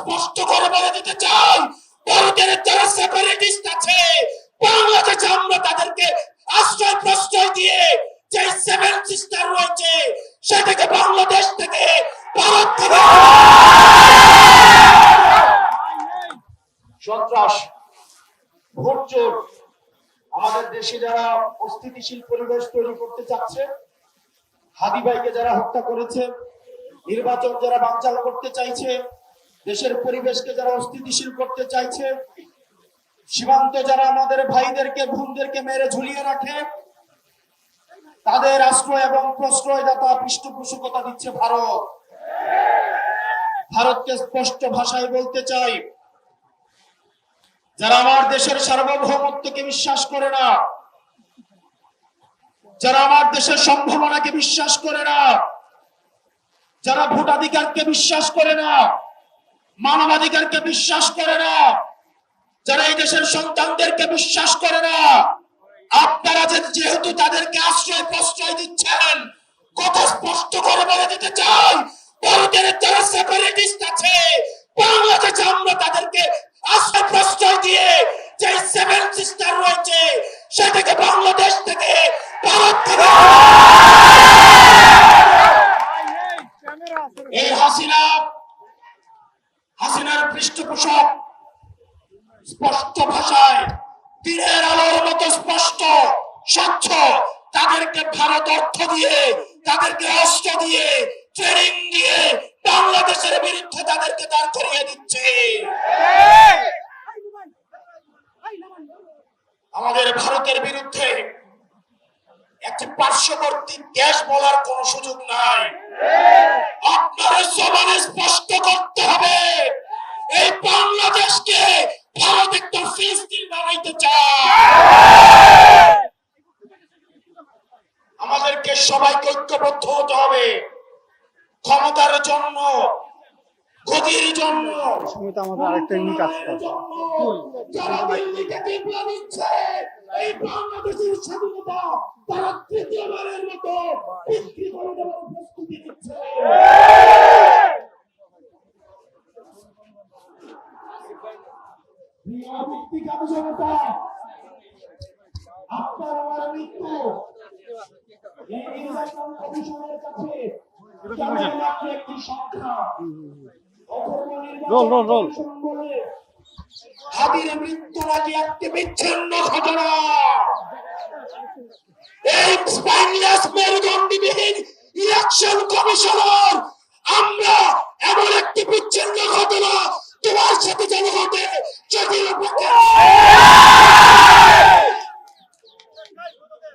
স্পষ্ট করে বলে দিতে চাই, ভারতের যারা সেপারেটিস্ট আছে বাংলাদেশে আমরা তাদেরকে আশ্রয় প্রশ্রয় দিয়ে যে সেভেন সিস্টার রয়েছে সেটাকে বাংলাদেশ থেকে ভারত থেকে সন্ত্রাস ভোট চোর আমাদের দেশে যারা অস্থিতিশীল পরিবেশ তৈরি করতে চাচ্ছে, হাদি ভাইকে যারা হত্যা করেছে, নির্বাচন যারা বানচাল করতে চাইছে, দেশের পরিবেশকে যারা অস্থিতিশীল করতে চাইছে, সীমান্তে যারা আমাদের ভাইদেরকে বোনদেরকে মেরে ঝুলিয়ে রাখে, তাদের আশ্রয় এবং প্রশ্রয়দাতা পৃষ্ঠপোষকতা দিচ্ছে ভারত। ভারতকে স্পষ্ট ভাষায় বলতে চাই, যারা আমার দেশের সার্বভৌমত্বকে বিশ্বাস করে না, যারা আমার দেশের সম্ভাবনাকে বিশ্বাস করে না, যারা ভোটাধিকারকে বিশ্বাস করে না, মানবাধিকারকে বিশ্বাস করে না, যারা এই দেশের সন্তানদেরকে বিশ্বাস করে না, আপনারা যেহেতু তাদেরকে আশ্রয় প্রশ্রয় দিচ্ছেন, কত স্পষ্ট করে বলে দিতে চাই, ভারতের যারা সেপারেটিস্ট আছে বাংলাদেশে আমরা তাদেরকে আশ্রয় প্রশ্রয় দিয়ে যে সেভেন সিস্টার রয়েছে সেটাকে বাংলাদেশ থেকে ভারত থেকে এই হাসিনার পৃষ্ঠপোষক স্পষ্ট ভাষায় দিনের আলোর মতো স্পষ্ট স্বচ্ছ তাদেরকে ভারত অর্থ দিয়ে, তাদেরকে অস্ত্র দিয়ে, ট্রেনিং দিয়ে বাংলাদেশের বিরুদ্ধে তাদেরকে দাঁড় করিয়ে দিচ্ছে। আমাদের ভারতের বিরুদ্ধে একটি পার্শ্ববর্তী দেশ বলার কোন সুযোগ নাই। আপনার জবানে স্পষ্ট করতে হবে এই বাংলাদেশকে ভারত একটা ফিলিস্তিন বানাইতে চায়। আমাদেরকে সবাইকে ঐক্যবদ্ধ হতে হবে ক্ষমতার জন্য, গদির জন্য। আমাদের আরেকটা ইউনিট আছে, যারা দিল্লিকে টিপলা দিচ্ছে এই বাংলাদেশের স্বাধীনতা তারা তৃতীয়বারের মতো বিক্রি করে দেওয়ার প্রস্তুতি নিচ্ছে। আপনার আমার মৃত্যু এই নির্বাচন কমিশনের কাছে একটি সংখ্যা। হাদির মৃত্যু নাকি একটি বিচ্ছিন্ন ঘটনা। এই স্পাইনলেস মেরুদণ্ডবিহীন ইলেকশন কমিশনার আমরা এমন একটি বিচ্ছিন্ন ঘটনা তোমার সাথে যেন ঘটে যদি